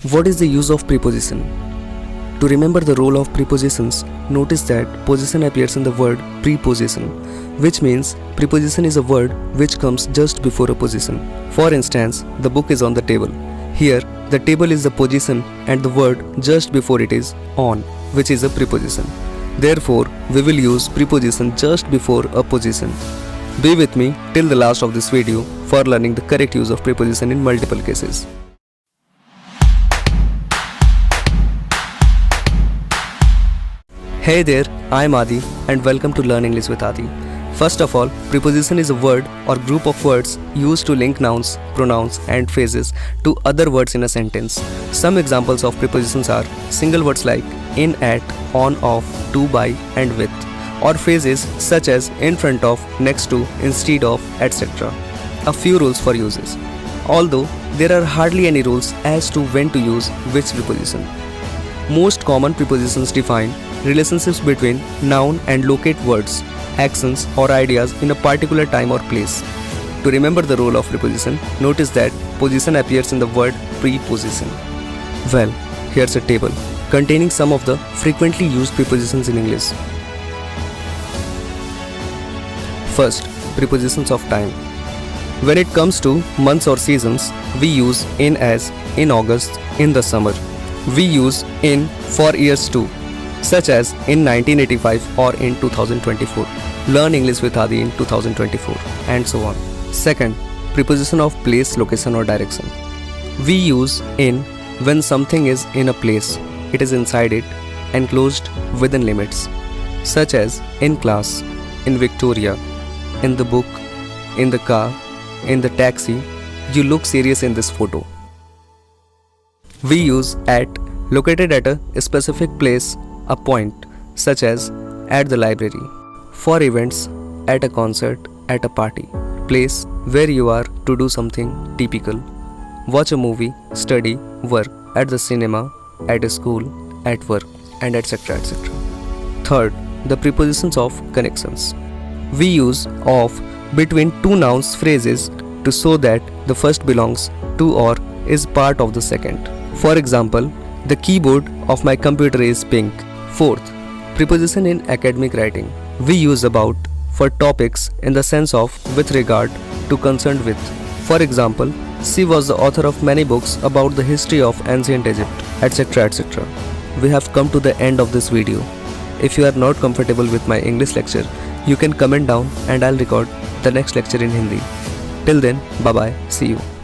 What is the use of preposition? To remember the role of prepositions, notice that position appears in the word preposition, which means preposition is a word which comes just before a position. For instance, the book is on the table. Here, the table is the position and the word just before it is on, which is a preposition. Therefore, we will use preposition just before a position. Be with me till the last of this video for learning the correct use of preposition in multiple cases. Hey there, I'm Aady and welcome to Learn English with Aady. First of all, preposition is a word or group of words used to link nouns, pronouns and phrases to other words in a sentence. Some examples of prepositions are single words like in, at, on, off, to, by and with, or phrases such as in front of, next to, instead of, etc. A few rules for uses. Although there are hardly any rules as to when to use which preposition. Most common prepositions define relationships between noun and locate words, actions or ideas in a particular time or place. To remember the role of preposition, notice that position appears in the word preposition. Well, here's a table containing some of the frequently used prepositions in English. First, prepositions of time. When it comes to months or seasons, we use in as in August, in the summer. We use in for years too, such as in 1985 or in 2024. Learn English with Aady in 2024 and so on. Second, preposition of place, location or direction. We use in when something is in a place, it is inside it, enclosed within limits, such as in class, in Victoria, in the book, in the car, in the taxi. You look serious in this photo. We use at located at a specific place, a point, such as at the library. For events, at a concert, at a party. Place where you are to do something typical. Watch a movie, study, work, at the cinema, at a school, at work, and etc. etc. Third, the prepositions of connections. We use of between two nouns phrases to show that the first belongs to or is part of the second. For example, the keyboard of my computer is pink. Fourth, preposition in academic writing. We use about for topics in the sense of with regard to, concerned with. For example, she was the author of many books about the history of ancient Egypt, etc. etc. We have come to the end of this video. If you are not comfortable with my English lecture, you can comment down and I'll record the next lecture in Hindi. Till then, bye bye, see you.